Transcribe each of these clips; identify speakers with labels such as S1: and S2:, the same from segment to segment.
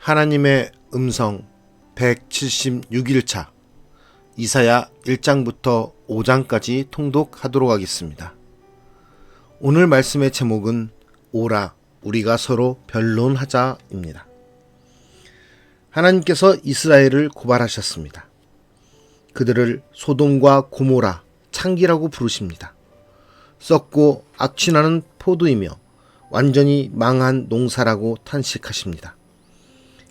S1: 하나님의 음성 176일차 이사야 1장부터 5장까지 통독하도록 하겠습니다. 오늘 말씀의 제목은 오라 우리가 서로 변론하자입니다. 하나님께서 이스라엘을 고발하셨습니다. 그들을 소돔과 고모라 창기라고 부르십니다. 썩고 악취나는 포도이며 완전히 망한 농사라고 탄식하십니다.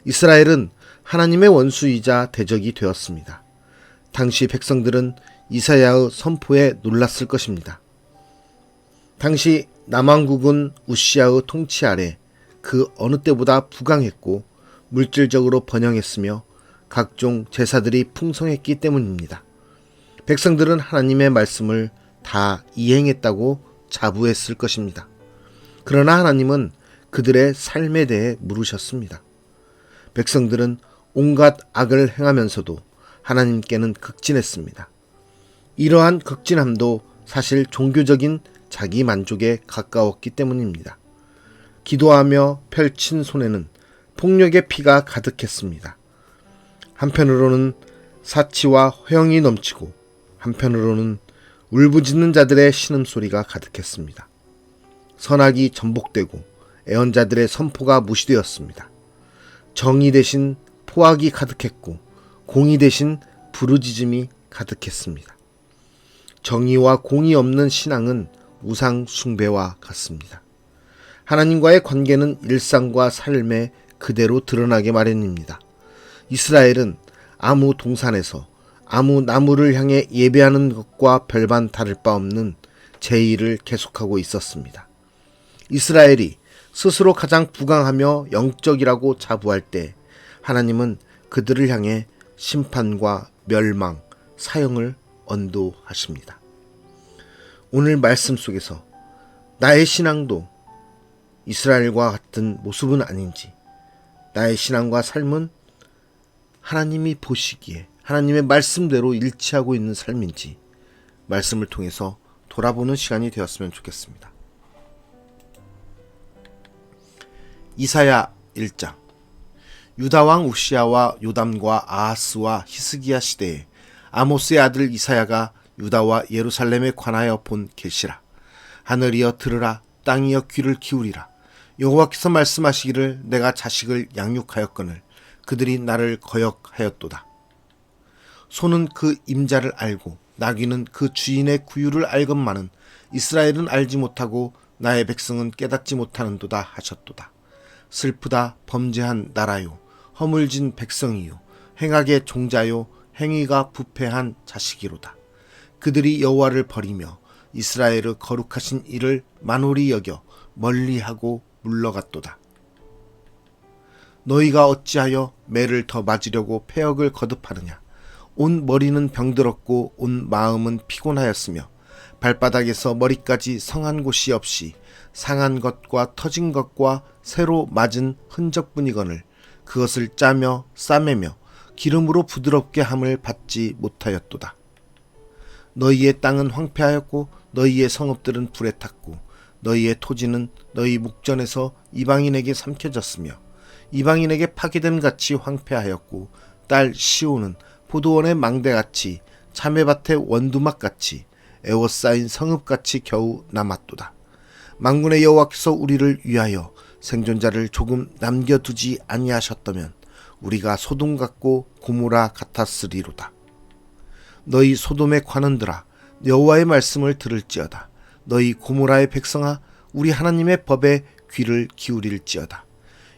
S1: 이스라엘은 하나님의 원수이자 대적이 되었습니다. 당시 백성들은 이사야의 선포에 놀랐을 것입니다. 당시 남왕국은 우시아의 통치 아래 그 어느 때보다 부강했고 물질적으로 번영했으며 각종 제사들이 풍성했기 때문입니다. 백성들은 하나님의 말씀을 다 이행했다고 자부했을 것입니다. 그러나 하나님은 그들의 삶에 대해 물으셨습니다. 백성들은 온갖 악을 행하면서도 하나님께는 극진했습니다. 이러한 극진함도 사실 종교적인 자기 만족에 가까웠기 때문입니다. 기도하며 펼친 손에는 폭력의 피가 가득했습니다. 한편으로는 사치와 허영이 넘치고 한편으로는 울부짖는 자들의 신음소리가 가득했습니다. 선악이 전복되고 애언자들의 선포가 무시되었습니다. 정의 대신 포악이 가득했고 공의 대신 부르짖음이 가득했습니다. 정의와 공의 없는 신앙은 우상 숭배와 같습니다. 하나님과의 관계는 일상과 삶에 그대로 드러나게 마련입니다. 이스라엘은 아무 동산에서 아무 나무를 향해 예배하는 것과 별반 다를 바 없는 제의를 계속하고 있었습니다. 이스라엘이 스스로 가장 부강하며 영적이라고 자부할 때 하나님은 그들을 향해 심판과 멸망, 사형을 언도하십니다. 오늘 말씀 속에서 나의 신앙도 이스라엘과 같은 모습은 아닌지, 나의 신앙과 삶은 하나님이 보시기에 하나님의 말씀대로 일치하고 있는 삶인지 말씀을 통해서 돌아보는 시간이 되었으면 좋겠습니다. 이사야 1장. 유다왕 우시아와 요담과 아하스와 히스기야 시대에 아모스의 아들 이사야가 유다와 예루살렘에 관하여 본 계시라. 하늘이여 들으라, 땅이여 귀를 기울이라. 여호와께서 말씀하시기를 내가 자식을 양육하였거늘 그들이 나를 거역하였도다. 소는 그 임자를 알고 나귀는 그 주인의 구유를 알건만은 이스라엘은 알지 못하고 나의 백성은 깨닫지 못하는도다 하셨도다. 슬프다 범죄한 나라요 허물진 백성이요 행악의 종자요 행위가 부패한 자식이로다. 그들이 여호와를 버리며 이스라엘의 거룩하신 이를 만홀히 여겨 멀리하고 물러갔도다. 너희가 어찌하여 매를 더 맞으려고 패역을 거듭하느냐. 온 머리는 병들었고 온 마음은 피곤하였으며 발바닥에서 머리까지 성한 곳이 없이 상한 것과 터진 것과 새로 맞은 흔적뿐이거늘 그것을 짜며 싸매며 기름으로 부드럽게 함을 받지 못하였도다. 너희의 땅은 황폐하였고 너희의 성읍들은 불에 탔고 너희의 토지는 너희 목전에서 이방인에게 삼켜졌으며 이방인에게 파괴됨 같이 황폐하였고 딸 시온은 포도원의 망대같이 자매밭의 원두막같이 에워싸인 성읍같이 겨우 남았도다. 만군의 여호와께서 우리를 위하여 생존자를 조금 남겨두지 아니하셨다면 우리가 소돔 같고 고모라 같았으리로다. 너희 소돔의 관원들아 여호와의 말씀을 들을지어다. 너희 고모라의 백성아 우리 하나님의 법에 귀를 기울일지어다.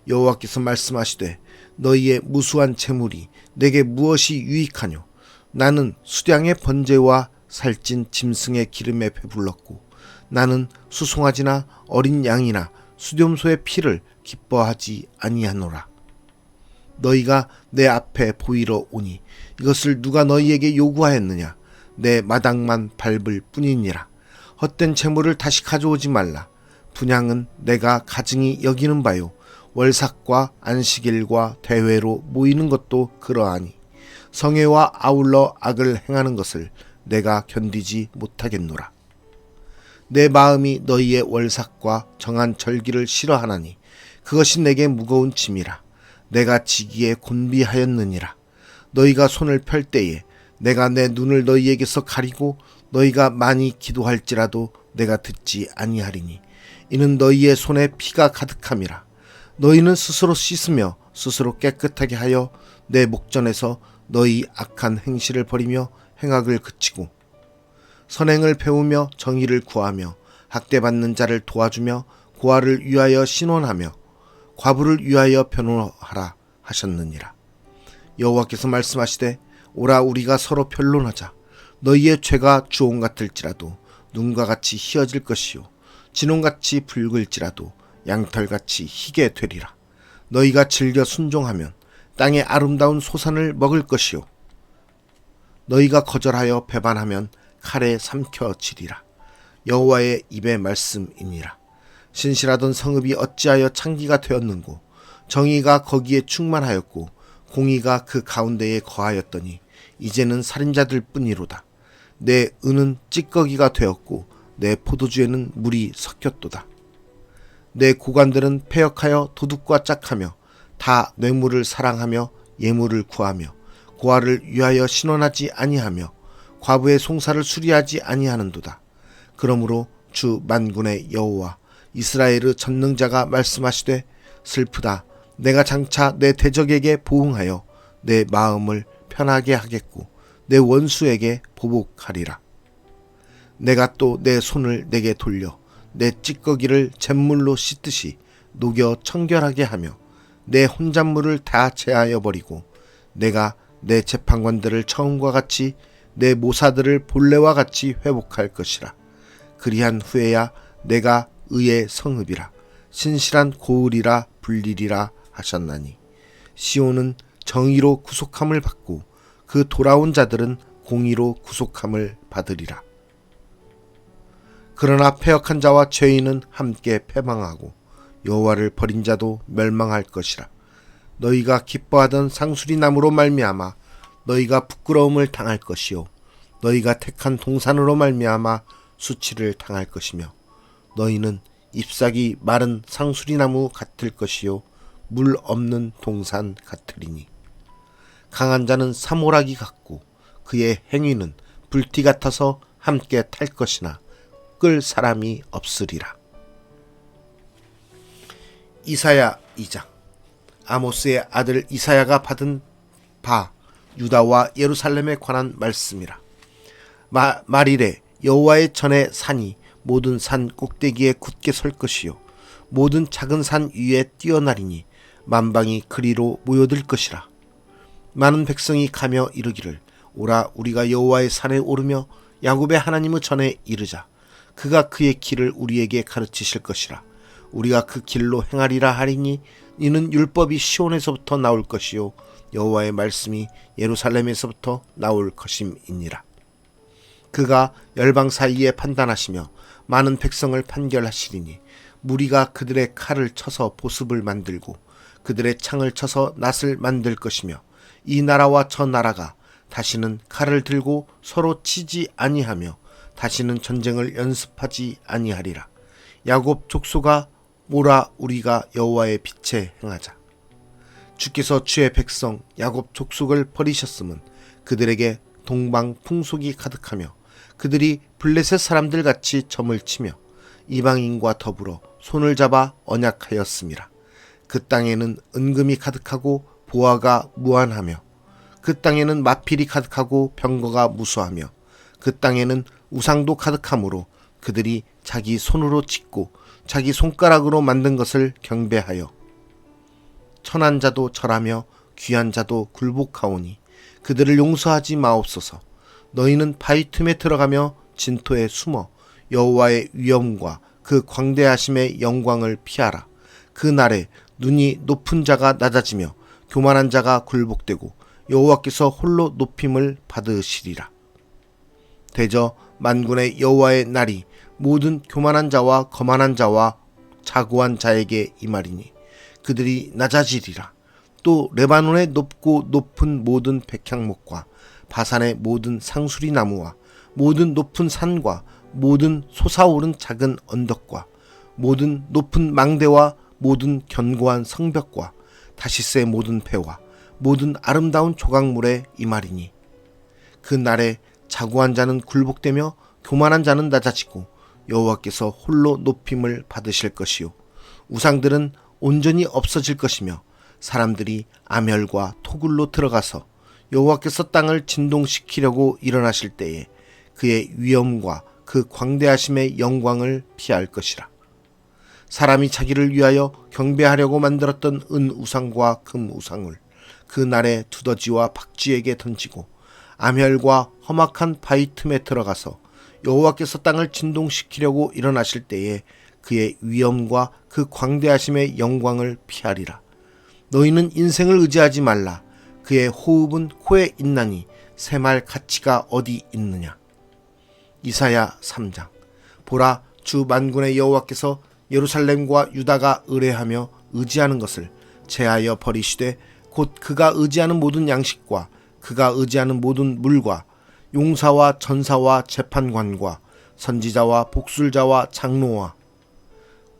S1: 여호와께서 말씀하시되 너희의 무수한 재물이 내게 무엇이 유익하뇨. 나는 수량의 번제와 살찐 짐승의 기름에 배불렀고 나는 수송아지나 어린 양이나 수렴소의 피를 기뻐하지 아니하노라. 너희가 내 앞에 보이러 오니 이것을 누가 너희에게 요구하였느냐. 내 마당만 밟을 뿐이니라. 헛된 재물을 다시 가져오지 말라. 분향은 내가 가증히 여기는 바요 월삭과 안식일과 대회로 모이는 것도 그러하니 성회와 아울러 악을 행하는 것을 내가 견디지 못하겠노라. 내 마음이 너희의 월삭과 정한 절기를 싫어하나니 그것이 내게 무거운 짐이라. 내가 지기에 곤비하였느니라. 너희가 손을 펼 때에 내가 내 눈을 너희에게서 가리고 너희가 많이 기도할지라도 내가 듣지 아니하리니 이는 너희의 손에 피가 가득함이라. 너희는 스스로 씻으며 스스로 깨끗하게 하여 내 목전에서 너희 악한 행실을 버리며 행악을 그치고 선행을 배우며 정의를 구하며 학대받는 자를 도와주며 고아를 위하여 신원하며 과부를 위하여 변호하라 하셨느니라. 여호와께서 말씀하시되 오라 우리가 서로 변론하자. 너희의 죄가 주홍 같을지라도 눈과 같이 희어질 것이요 진홍같이 붉을지라도 양털같이 희게 되리라. 너희가 즐겨 순종하면 땅의 아름다운 소산을 먹을 것이요 너희가 거절하여 배반하면 칼에 삼켜지리라. 여호와의 입의 말씀이니라. 신실하던 성읍이 어찌하여 창기가 되었는고 정의가 거기에 충만하였고 공의가 그 가운데에 거하였더니 이제는 살인자들 뿐이로다. 내 은은 찌꺼기가 되었고 내 포도주에는 물이 섞였도다. 내 고관들은 패역하여 도둑과 짝하며 다 뇌물을 사랑하며 예물을 구하며 고아를 위하여 신원하지 아니하며 과부의 송사를 수리하지 아니하는도다. 그러므로 주 만군의 여호와 이스라엘의 전능자가 말씀하시되 슬프다. 내가 장차 내 대적에게 보응하여 내 마음을 편하게 하겠고 내 원수에게 보복하리라. 내가 또 내 손을 내게 돌려 내 찌꺼기를 잿물로 씻듯이 녹여 청결하게 하며 내 혼잣물을 다 제하여 버리고 내가 내 재판관들을 처음과 같이 내 모사들을 본래와 같이 회복할 것이라. 그리한 후에야 내가 의의 성읍이라 신실한 고을이라 불리리라 하셨나니 시온은 정의로 구속함을 받고 그 돌아온 자들은 공의로 구속함을 받으리라. 그러나 패역한 자와 죄인은 함께 패망하고 여호와를 버린 자도 멸망할 것이라. 너희가 기뻐하던 상수리 나무로 말미암아 너희가 부끄러움을 당할 것이요 너희가 택한 동산으로 말미암아 수치를 당할 것이며 너희는 잎사귀 마른 상수리 나무 같을 것이요 물 없는 동산 같으리니 강한 자는 사모라기 같고 그의 행위는 불띠 같아서 함께 탈 것이나 끌 사람이 없으리라. 이사야 2장. 아모스의 아들 이사야가 받은 바 유다와 예루살렘에 관한 말씀이라. 말이래 여호와의 전에 산이 모든 산 꼭대기에 굳게 설 것이요 모든 작은 산 위에 뛰어나리니 만방이 그리로 모여들 것이라. 많은 백성이 가며 이르기를 오라 우리가 여호와의 산에 오르며 야곱의 하나님의 전에 이르자. 그가 그의 길을 우리에게 가르치실 것이라. 우리가 그 길로 행하리라 하리니 이는 율법이 시온에서부터 나올 것이요 여호와의 말씀이 예루살렘에서부터 나올 것임이니라. 그가 열방 사이에 판단하시며 많은 백성을 판결하시리니 무리가 그들의 칼을 쳐서 보습을 만들고 그들의 창을 쳐서 낫을 만들 것이며 이 나라와 저 나라가 다시는 칼을 들고 서로 치지 아니하며 다시는 전쟁을 연습하지 아니하리라. 야곱 족속아 오라 우리가 여호와의 빛에 행하자. 주께서 주의 백성 야곱 족속을 버리셨음은 그들에게 동방 풍속이 가득하며 그들이 블레셋 사람들 같이 점을 치며 이방인과 더불어 손을 잡아 언약하였음이라. 그 땅에는 은금이 가득하고 보화가 무한하며 그 땅에는 마필이 가득하고 병거가 무수하며 그 땅에는 우상도 가득하므로 그들이 자기 손으로 짓고 자기 손가락으로 만든 것을 경배하여 천한 자도 절하며 귀한 자도 굴복하오니 그들을 용서하지 마옵소서. 너희는 바위 틈에 들어가며 진토에 숨어 여호와의 위엄과 그 광대하심의 영광을 피하라. 그 날에 눈이 높은 자가 낮아지며 교만한 자가 굴복되고 여호와께서 홀로 높임을 받으시리라. 대저 만군의 여호와의 날이 모든 교만한 자와 거만한 자와 자고한 자에게 임하리니 그들이 낮아지리라. 또 레바논의 높고 높은 모든 백향목과 바산의 모든 상수리 나무와 모든 높은 산과 모든 솟아오른 작은 언덕과 모든 높은 망대와 모든 견고한 성벽과 다시스의 모든 배와 모든 아름다운 조각물에 이 말이니 그 날에 자고한 자는 굴복되며 교만한 자는 낮아지고 여호와께서 홀로 높임을 받으실 것이요 우상들은 온전히 없어질 것이며 사람들이 아멸과 토굴로 들어가서 여호와께서 땅을 진동시키려고 일어나실 때에 그의 위엄과 그 광대하심의 영광을 피할 것이라. 사람이 자기를 위하여 경배하려고 만들었던 은 우상과 금 우상을 그 날에 두더지와 박쥐에게 던지고 아멸과 험악한 바위 틈에 들어가서 여호와께서 땅을 진동시키려고 일어나실 때에 그의 위엄과 그 광대하심의 영광을 피하리라. 너희는 인생을 의지하지 말라. 그의 호흡은 코에 있나니 새말 가치가 어디 있느냐. 이사야 3장. 보라, 주 만군의 여호와께서 예루살렘과 유다가 의뢰하며 의지하는 것을 제하여 버리시되 곧 그가 의지하는 모든 양식과 그가 의지하는 모든 물과 용사와 전사와 재판관과 선지자와 복술자와 장로와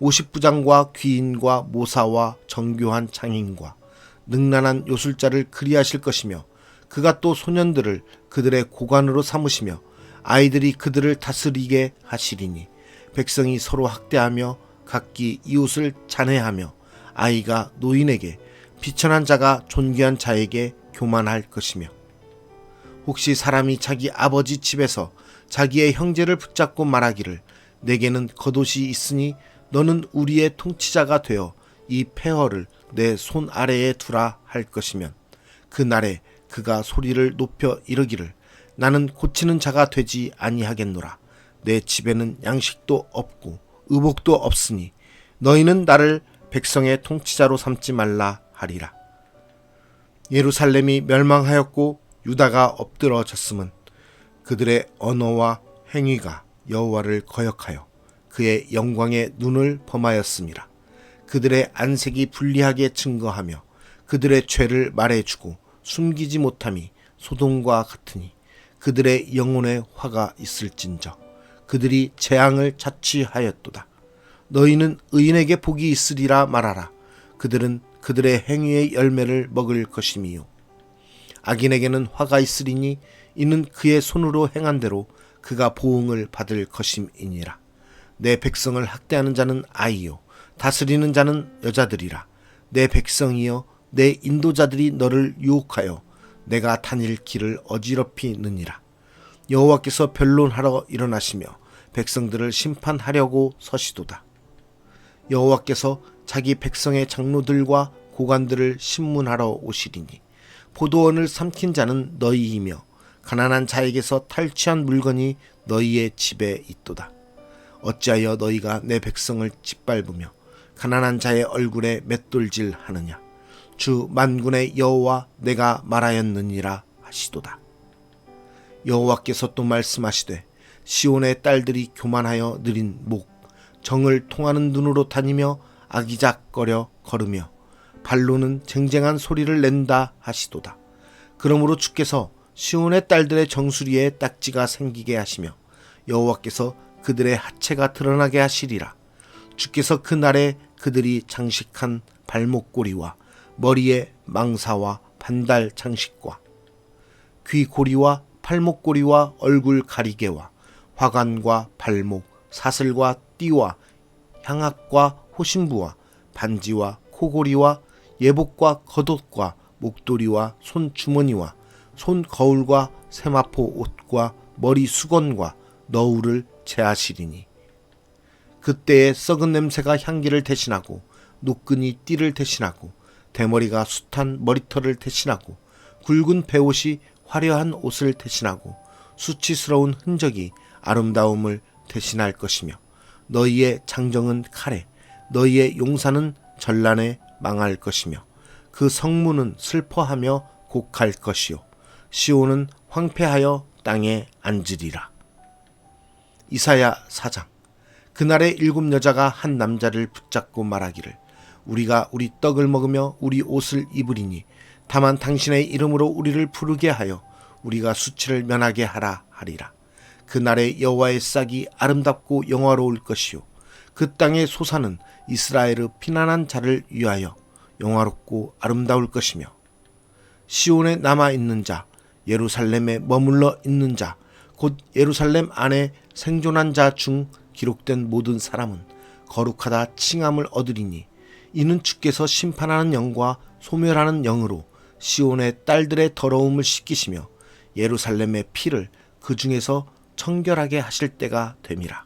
S1: 50부장과 귀인과 모사와 정교한 장인과 능란한 요술자를 그리하실 것이며 그가 또 소년들을 그들의 고관으로 삼으시며 아이들이 그들을 다스리게 하시리니 백성이 서로 학대하며 각기 이웃을 잔해하며 아이가 노인에게 비천한 자가 존귀한 자에게 교만할 것이며 혹시 사람이 자기 아버지 집에서 자기의 형제를 붙잡고 말하기를 내게는 겉옷이 있으니 너는 우리의 통치자가 되어 이 폐허를 내 손 아래에 두라 할 것이면 그 날에 그가 소리를 높여 이르기를 나는 고치는 자가 되지 아니하겠노라. 내 집에는 양식도 없고 의복도 없으니 너희는 나를 백성의 통치자로 삼지 말라 하리라. 예루살렘이 멸망하였고 유다가 엎드러졌음은 그들의 언어와 행위가 여호와를 거역하여 그의 영광의 눈을 범하였음이라. 그들의 안색이 불리하게 증거하며 그들의 죄를 말해주고 숨기지 못함이 소돔과 같으니 그들의 영혼에 화가 있을진저 그들이 재앙을 자취하였도다. 너희는 의인에게 복이 있으리라 말하라. 그들은 그들의 행위의 열매를 먹을 것임이요 악인에게는 화가 있으리니 이는 그의 손으로 행한 대로 그가 보응을 받을 것임이니라. 내 백성을 학대하는 자는 아이요 다스리는 자는 여자들이라. 내 백성이여 내 인도자들이 너를 유혹하여 내가 다닐 길을 어지럽히느니라. 여호와께서 변론하러 일어나시며 백성들을 심판하려고 서시도다. 여호와께서 자기 백성의 장로들과 고관들을 심문하러 오시리니 포도원을 삼킨 자는 너희이며 가난한 자에게서 탈취한 물건이 너희의 집에 있도다. 어찌하여 너희가 내 백성을 짓밟으며 가난한 자의 얼굴에 맷돌질 하느냐. 주 만군의 여호와 내가 말하였느니라 하시도다. 여호와께서 또 말씀하시되 시온의 딸들이 교만하여 느린 목 정을 통하는 눈으로 다니며 아기작거려 걸으며 발로는 쟁쟁한 소리를 낸다 하시도다. 그러므로 주께서 시온의 딸들의 정수리에 딱지가 생기게 하시며 여호와께서 그들의 하체가 드러나게 하시리라. 주께서 그 날에 그들이 장식한 발목고리와 머리에 망사와 반달 장식과 귀고리와 팔목고리와 얼굴 가리개와 화관과 발목, 사슬과 띠와 향악과 호신부와 반지와 코고리와 예복과 겉옷과 목도리와 손주머니와 손거울과 세마포 옷과 머리 수건과 너울을 제하시리니 그때에 썩은 냄새가 향기를 대신하고 노끈이 띠를 대신하고 대머리가 숱한 머리털을 대신하고 굵은 베옷이 화려한 옷을 대신하고 수치스러운 흔적이 아름다움을 대신할 것이며 너희의 장정은 칼에 너희의 용사는 전란에 망할 것이며 그 성문은 슬퍼하며 곡할 것이요 시온은 황폐하여 땅에 앉으리라. 이사야 4장. 그날에 7 여자가 한 남자를 붙잡고 말하기를 우리가 우리 떡을 먹으며 우리 옷을 입으리니 다만 당신의 이름으로 우리를 부르게 하여 우리가 수치를 면하게 하라 하리라. 그날에 여호와의 싹이 아름답고 영화로울 것이요 그 땅의 소사는 이스라엘의 피난한 자를 위하여 영화롭고 아름다울 것이며 시온에 남아 있는 자, 예루살렘에 머물러 있는 자, 곧 예루살렘 안에 생존한 자 중 기록된 모든 사람은 거룩하다 칭함을 얻으리니 이는 주께서 심판하는 영과 소멸하는 영으로 시온의 딸들의 더러움을 씻기시며 예루살렘의 피를 그 중에서 청결하게 하실 때가 됨이라.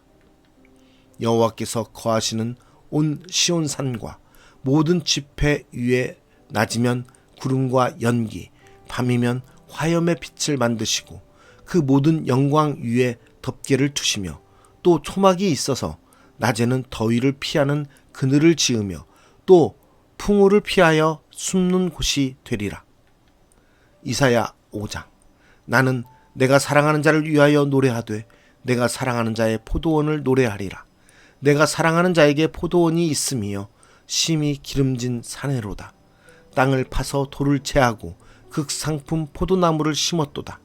S1: 여호와께서 거하시는 온 시온산과 모든 지폐 위에 낮이면 구름과 연기, 밤이면 화염의 빛을 만드시고 그 모든 영광 위에 덮개를 두시며 또 초막이 있어서 낮에는 더위를 피하는 그늘을 지으며 또 풍우를 피하여 숨는 곳이 되리라. 이사야 5장. 나는 내가 사랑하는 자를 위하여 노래하되 내가 사랑하는 자의 포도원을 노래하리라. 내가 사랑하는 자에게 포도원이 있음이요 심히 기름진 사내로다. 땅을 파서 돌을 채하고 극상품 포도나무를 심었도다.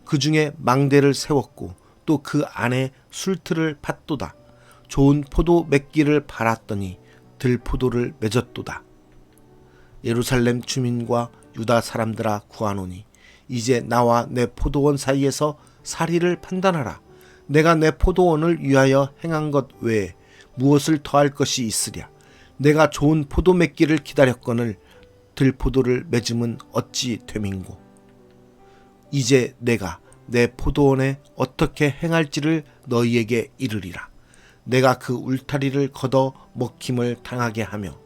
S1: 그 중에 망대를 세웠고 또 그 안에 술틀을 팠도다. 좋은 포도 맺기를 바랐더니 들포도를 맺었도다. 예루살렘 주민과 유다 사람들아 구하노니 이제 나와 내 포도원 사이에서 사리를 판단하라. 내가 내 포도원을 위하여 행한 것 외에 무엇을 더할 것이 있으랴. 내가 좋은 포도 맺기를 기다렸거늘 들포도를 맺음은 어찌 됨인고. 이제 내가 내 포도원에 어떻게 행할지를 너희에게 이르리라. 내가 그 울타리를 걷어 먹힘을 당하게 하며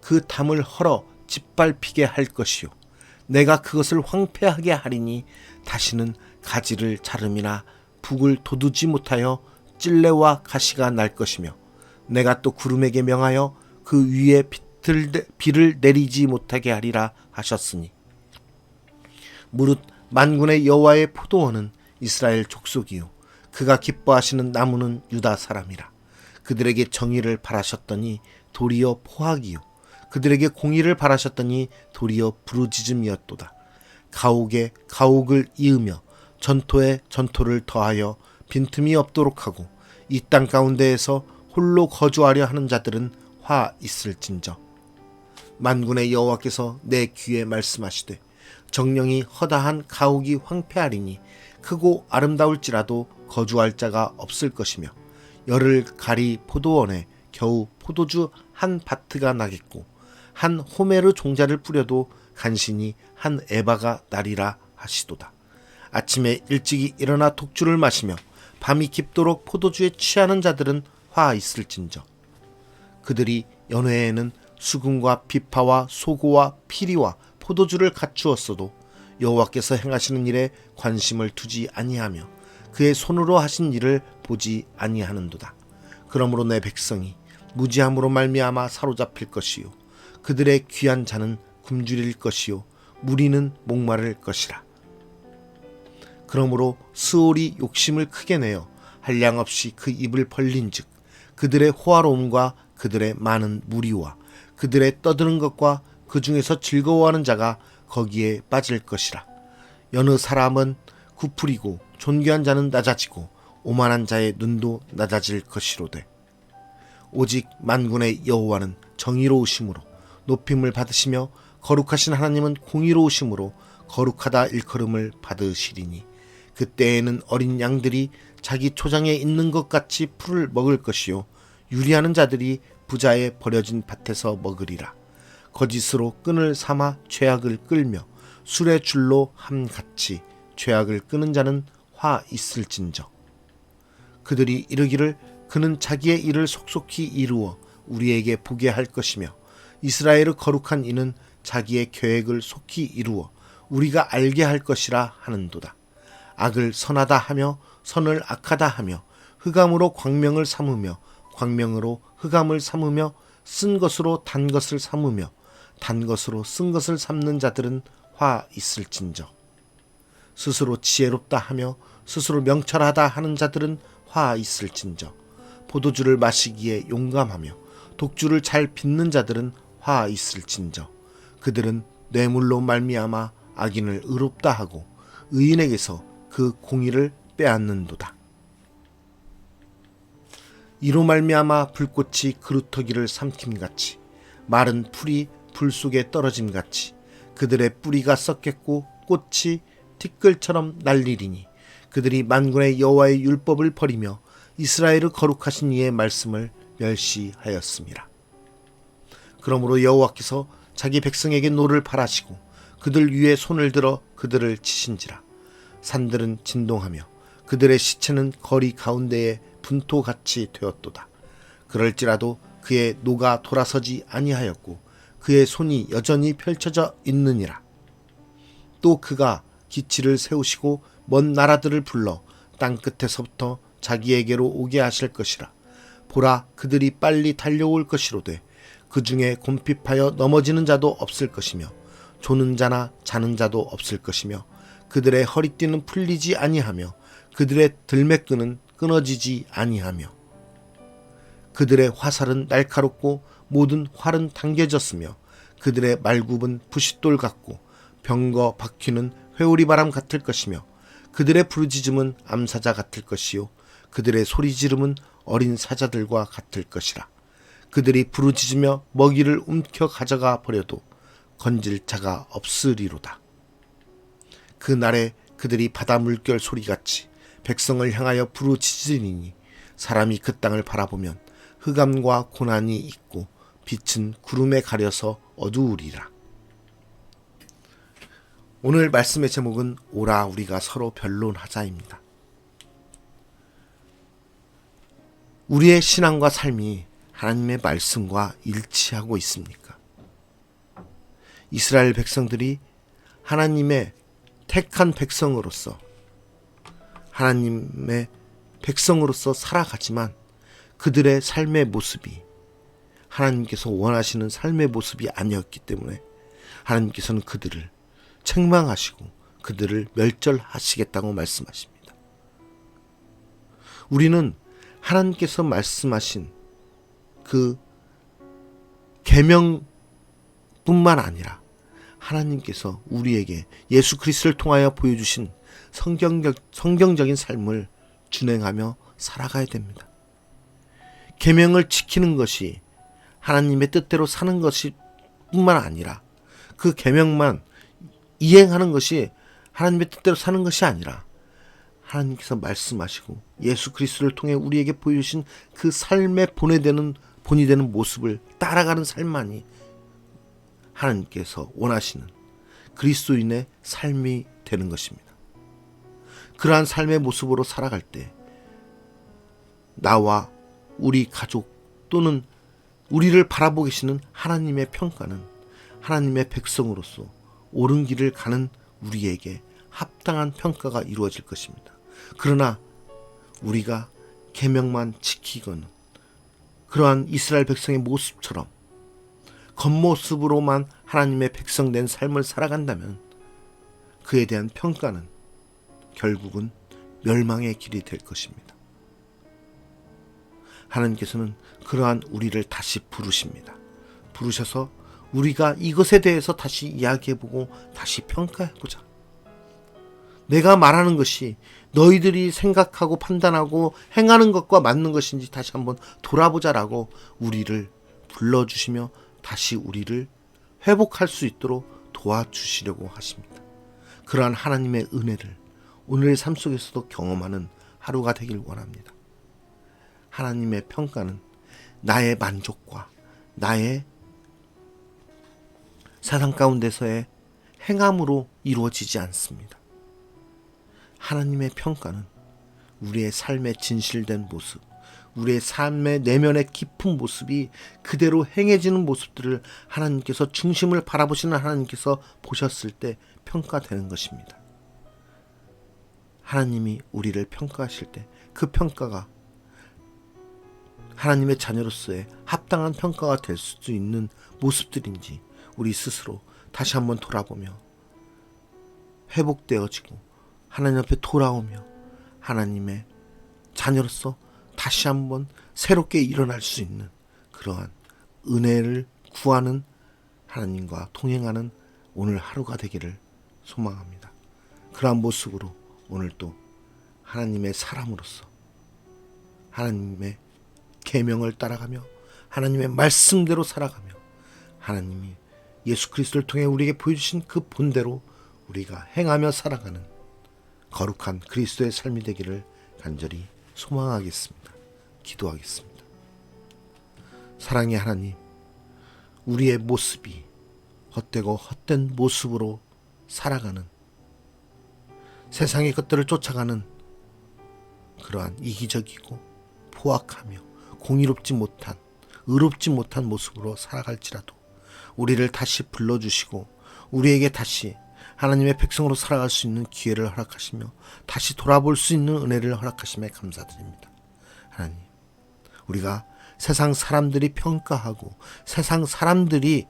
S1: 그 담을 헐어 짓밟히게 할 것이요 내가 그것을 황폐하게 하리니 다시는 가지를 자름이나 북을 돋우지 못하여 찔레와 가시가 날 것이며 내가 또 구름에게 명하여 그 위에 비를 내리지 못하게 하리라 하셨으니 무릇 만군의 여호와의 포도원은 이스라엘 족속이요 그가 기뻐하시는 나무는 유다 사람이라. 그들에게 정의를 바라셨더니 도리어 포악이요 그들에게 공의를 바라셨더니 도리어 부르짖음이었도다. 가옥에 가옥을 이으며 전토에 전토를 더하여 빈틈이 없도록 하고 이 땅 가운데에서 홀로 거주하려 하는 자들은 화 있을진저. 만군의 여호와께서 내 귀에 말씀하시되 정령이 허다한 가옥이 황폐하리니 크고 아름다울지라도 거주할 자가 없을 것이며 열을 가리 포도원에 겨우 포도주 한 바트가 나겠고 한 호메르 종자를 뿌려도 간신히 한 에바가 나리라 하시도다. 아침에 일찍이 일어나 독주를 마시며 밤이 깊도록 포도주에 취하는 자들은 화 있을진저. 그들이 연회에는 수금과 비파와 소고와 피리와 포도주를 갖추었어도 여호와께서 행하시는 일에 관심을 두지 아니하며 그의 손으로 하신 일을 보지 아니하는도다. 그러므로 내 백성이 무지함으로 말미암아 사로잡힐 것이요 그들의 귀한 자는 굶주릴 것이요 무리는 목마를 것이라. 그러므로 스올이 욕심을 크게 내어 한량없이 그 입을 벌린즉 그들의 호화로움과 그들의 많은 무리와 그들의 떠드는 것과 그 중에서 즐거워하는 자가 거기에 빠질 것이라. 여느 사람은 구풀이고 존귀한 자는 낮아지고 오만한 자의 눈도 낮아질 것이로되 오직 만군의 여호와는 정의로우심으로 높임을 받으시며 거룩하신 하나님은 공의로우심으로 거룩하다 일컬음을 받으시리니 그때에는 어린 양들이 자기 초장에 있는 것 같이 풀을 먹을 것이요 유리하는 자들이 부자의 버려진 밭에서 먹으리라. 거짓으로 끈을 삼아 죄악을 끌며 술의 줄로 함같이 죄악을 끄는 자는 화 있을진저. 그들이 이르기를 그는 자기의 일을 속속히 이루어 우리에게 보게 할 것이며 이스라엘의 거룩한 이는 자기의 계획을 속히 이루어 우리가 알게 할 것이라 하는도다. 악을 선하다 하며 선을 악하다 하며 흑암으로 광명을 삼으며 광명으로 흑암을 삼으며 쓴 것으로 단 것을 삼으며 단 것으로 쓴 것을 삼는 자들은 화 있을진저. 스스로 지혜롭다 하며 스스로 명철하다 하는 자들은 화 있을진저. 포도주를 마시기에 용감하며 독주를 잘 빚는 자들은 화 있을진저. 그들은 뇌물로 말미암아 악인을 의롭다 하고 의인에게서 그 공의를 빼앗는도다. 이로 말미암아 불꽃이 그루터기를 삼킴같이 마른 풀이 불 속에 떨어짐같이 그들의 뿌리가 썩겠고 꽃이 티끌처럼 날리리니 그들이 만군의 여호와의 율법을 버리며 이스라엘의 거룩하신 이의 말씀을 멸시하였습니다. 그러므로 여호와께서 자기 백성에게 노를 발하시고 그들 위에 손을 들어 그들을 치신지라. 산들은 진동하며 그들의 시체는 거리 가운데에 분토같이 되었도다. 그럴지라도 그의 노가 돌아서지 아니하였고 그의 손이 여전히 펼쳐져 있느니라. 또 그가 기치를 세우시고 먼 나라들을 불러 땅 끝에서부터 자기에게로 오게 하실 것이라. 보라, 그들이 빨리 달려올 것이로되 그 중에 곰핍하여 넘어지는 자도 없을 것이며 조는 자나 자는 자도 없을 것이며 그들의 허리띠는 풀리지 아니하며 그들의 들매끈은 끊어지지 아니하며 그들의 화살은 날카롭고 모든 활은 당겨졌으며 그들의 말굽은 부싯돌 같고 병거 바퀴는 회오리바람 같을 것이며 그들의 부르짖음은 암사자 같을 것이요 그들의 소리지름은 어린 사자들과 같을 것이라. 그들이 부르짖으며 먹이를 움켜 가져가 버려도 건질 자가 없으리로다. 그날에 그들이 바다 물결 소리같이 백성을 향하여 부르짖으리니 사람이 그 땅을 바라보면 흑암과 고난이 있고 빛은 구름에 가려서 어두우리라. 오늘 말씀의 제목은 오라 우리가 서로 변론하자입니다. 우리의 신앙과 삶이 하나님의 말씀과 일치하고 있습니까? 이스라엘 백성들이 하나님의 택한 백성으로서 하나님의 백성으로서 살아가지만 그들의 삶의 모습이 하나님께서 원하시는 삶의 모습이 아니었기 때문에 하나님께서는 그들을 책망하시고 그들을 멸절하시겠다고 말씀하십니다. 우리는 하나님께서 말씀하신 그 계명뿐만 아니라 하나님께서 우리에게 예수 그리스도를 통하여 보여주신 성경적인 삶을 준행하며 살아가야 됩니다. 계명을 지키는 것이 하나님의 뜻대로 사는 것이 뿐만 아니라 그 계명만 이행하는 것이 하나님의 뜻대로 사는 것이 아니라 하나님께서 말씀하시고 예수 그리스도를 통해 우리에게 보여주신 그 삶의 본이 되는 모습을 따라가는 삶만이 하나님께서 원하시는 그리스도인의 삶이 되는 것입니다. 그러한 삶의 모습으로 살아갈 때 나와 우리 가족 또는 우리를 바라보고 계시는 하나님의 평가는 하나님의 백성으로서 옳은 길을 가는 우리에게 합당한 평가가 이루어질 것입니다. 그러나 우리가 계명만 지키고는 그러한 이스라엘 백성의 모습처럼 겉모습으로만 하나님의 백성된 삶을 살아간다면 그에 대한 평가는 결국은 멸망의 길이 될 것입니다. 하나님께서는 그러한 우리를 다시 부르십니다. 부르셔서 우리가 이것에 대해서 다시 이야기해보고 다시 평가해보자. 내가 말하는 것이 너희들이 생각하고 판단하고 행하는 것과 맞는 것인지 다시 한번 돌아보자라고 우리를 불러주시며 다시 우리를 회복할 수 있도록 도와주시려고 하십니다. 그러한 하나님의 은혜를 오늘의 삶 속에서도 경험하는 하루가 되길 원합니다. 하나님의 평가는 나의 만족과 나의 세상 가운데서의 행함으로 이루어지지 않습니다. 하나님의 평가는 우리의 삶의 진실된 모습, 우리의 삶의 내면의 깊은 모습이 그대로 행해지는 모습들을 하나님께서 중심을 바라보시는 하나님께서 보셨을 때 평가되는 것입니다. 하나님이 우리를 평가하실 때 그 평가가 하나님의 자녀로서의 합당한 평가가 될 수도 있는 모습들인지 우리 스스로 다시 한번 돌아보며 회복되어지고 하나님 앞에 돌아오며 하나님의 자녀로서 다시 한번 새롭게 일어날 수 있는 그러한 은혜를 구하는 하나님과 동행하는 오늘 하루가 되기를 소망합니다. 그러한 모습으로 오늘 또 하나님의 사람으로서 하나님의 계명을 따라가며 하나님의 말씀대로 살아가며 하나님이 예수 그리스도를 통해 우리에게 보여주신 그 본대로 우리가 행하며 살아가는 거룩한 그리스도의 삶이 되기를 간절히 소망하겠습니다. 기도하겠습니다. 사랑의 하나님, 우리의 모습이 헛되고 헛된 모습으로 살아가는, 세상의 것들을 쫓아가는 그러한 이기적이고 포악하며 공의롭지 못한, 의롭지 못한 모습으로 살아갈지라도 우리를 다시 불러주시고 우리에게 다시 하나님의 백성으로 살아갈 수 있는 기회를 허락하시며 다시 돌아볼 수 있는 은혜를 허락하심에 감사드립니다. 하나님, 우리가 세상 사람들이 평가하고 세상 사람들이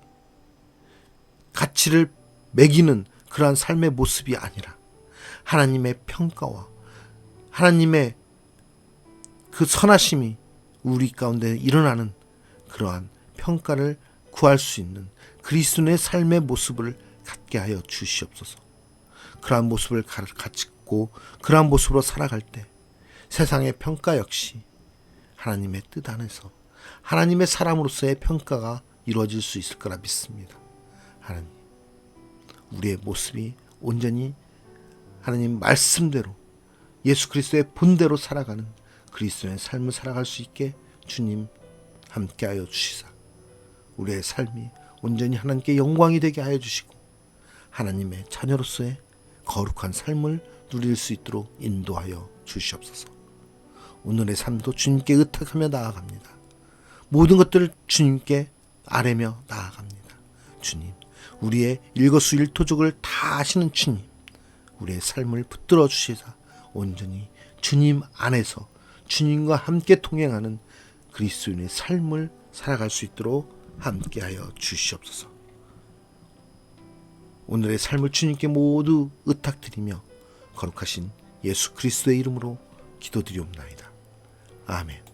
S1: 가치를 매기는 그러한 삶의 모습이 아니라 하나님의 평가와 하나님의 그 선하심이 우리 가운데 일어나는 그러한 평가를 구할 수 있는 그리스도의 삶의 모습을 갖게 하여 주시옵소서. 그러한 모습을 갖고 그러한 모습으로 살아갈 때 세상의 평가 역시 하나님의 뜻 안에서 하나님의 사람으로서의 평가가 이루어질 수 있을 거라 믿습니다. 하나님, 우리의 모습이 온전히 하나님 말씀대로 예수 그리스도의 본대로 살아가는 그리스도의 삶을 살아갈 수 있게 주님 함께하여 주시사 우리의 삶이 온전히 하나님께 영광이 되게 하여 주시고 하나님의 자녀로서의 거룩한 삶을 누릴 수 있도록 인도하여 주시옵소서. 오늘의 삶도 주님께 의탁하며 나아갑니다. 모든 것들을 주님께 아뢰며 나아갑니다. 주님, 우리의 일거수일투족을 다 아시는 주님, 우리의 삶을 붙들어 주시사 온전히 주님 안에서 주님과 함께 동행하는 그리스도인의 삶을 살아갈 수 있도록 함께하여 주시옵소서. 오늘의 삶을 주님께 모두 의탁드리며 거룩하신 예수 그리스도의 이름으로 기도드리옵나이다. 아멘.